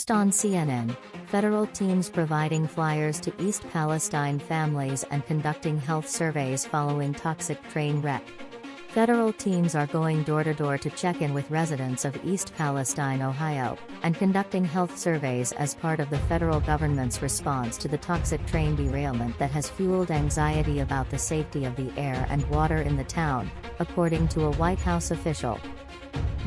First on CNN, federal teams providing flyers to East Palestine families and conducting health surveys following toxic train wreck. Federal teams are going door-to-door to check in with residents of East Palestine, Ohio, and conducting health surveys as part of the federal government's response to the toxic train derailment that has fueled anxiety about the safety of the air and water in the town, according to a White House official.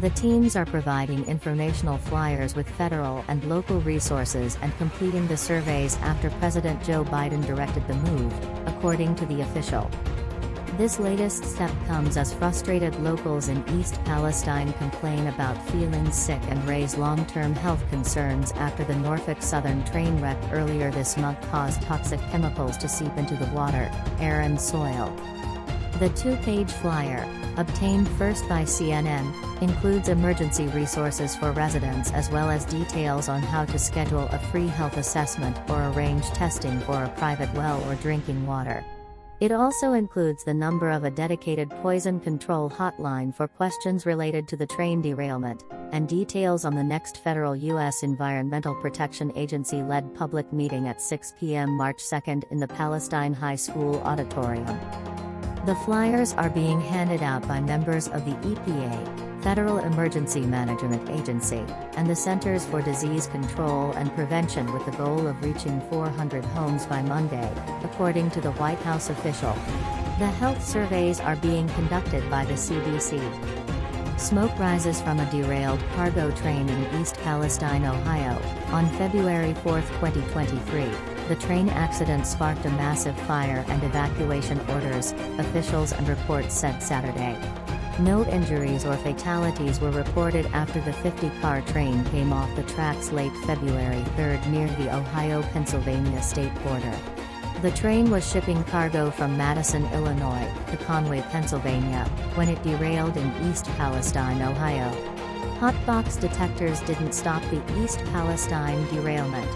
The teams are providing informational flyers with federal and local resources and completing the surveys after President Joe Biden directed the move, according to the official. This latest step comes as frustrated locals in East Palestine complain about feeling sick and raise long-term health concerns after the Norfolk Southern train wreck earlier this month caused toxic chemicals to seep into the water, air and soil. The two-page flyer, obtained first by CNN, includes emergency resources for residents as well as details on how to schedule a free health assessment or arrange testing for a private well or drinking water. It also includes the number of a dedicated poison control hotline for questions related to the train derailment, and details on the next federal U.S. Environmental Protection Agency-led public meeting at 6 p.m. March 2 in the Palestine High School auditorium. The flyers are being handed out by members of the EPA, Federal Emergency Management Agency, and the Centers for Disease Control and Prevention with the goal of reaching 400 homes by Monday, according to the White House official. The health surveys are being conducted by the CDC. Smoke rises from a derailed cargo train in East Palestine, Ohio, on February 4, 2023. The train accident sparked a massive fire and evacuation orders, officials and reports said Saturday. No injuries or fatalities were reported after the 50-car train came off the tracks late February 3 near the Ohio-Pennsylvania state border. The train was shipping cargo from Madison, Illinois, to Conway, Pennsylvania, when it derailed in East Palestine, Ohio. Hotbox detectors didn't stop the East Palestine derailment.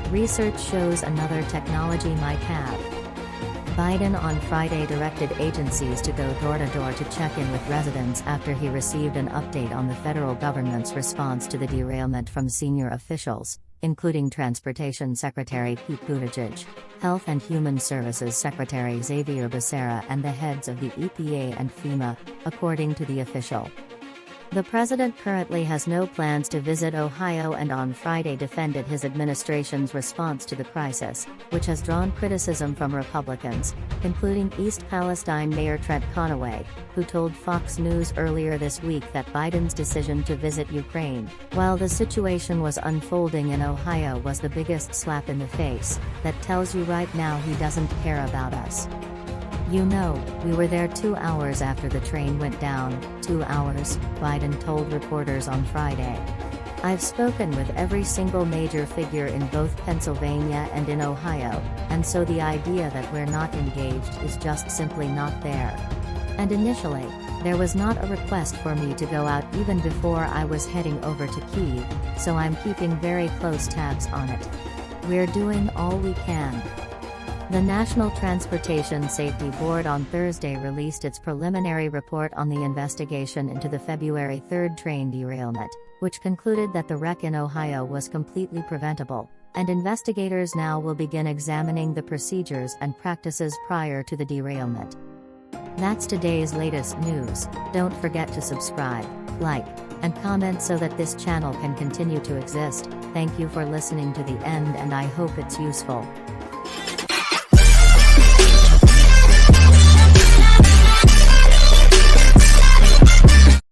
Research shows another technology might have. Biden on Friday directed agencies to go door-to-door to check in with residents after he received an update on the federal government's response to the derailment from senior officials, including Transportation Secretary Pete Buttigieg, Health and Human Services Secretary Xavier Becerra and the heads of the EPA and FEMA, according to the official. The president currently has no plans to visit Ohio and on Friday defended his administration's response to the crisis, which has drawn criticism from Republicans, including East Palestine Mayor Trent Conaway, who told Fox News earlier this week that Biden's decision to visit Ukraine, while the situation was unfolding in Ohio, was the biggest slap in the face. That tells you right now he doesn't care about us. You know, we were there 2 hours after the train went down, 2 hours, Biden told reporters on Friday. I've spoken with every single major figure in both Pennsylvania and in Ohio, and so the idea that we're not engaged is just simply not there. And initially, there was not a request for me to go out even before I was heading over to Kyiv, so I'm keeping very close tabs on it. We're doing all we can. The National Transportation Safety Board on Thursday released its preliminary report on the investigation into the February 3 train derailment, which concluded that the wreck in Ohio was completely preventable, and investigators now will begin examining the procedures and practices prior to the derailment. That's today's latest news. Don't forget to subscribe, like, and comment so that this channel can continue to exist. Thank you for listening to the end and I hope it's useful.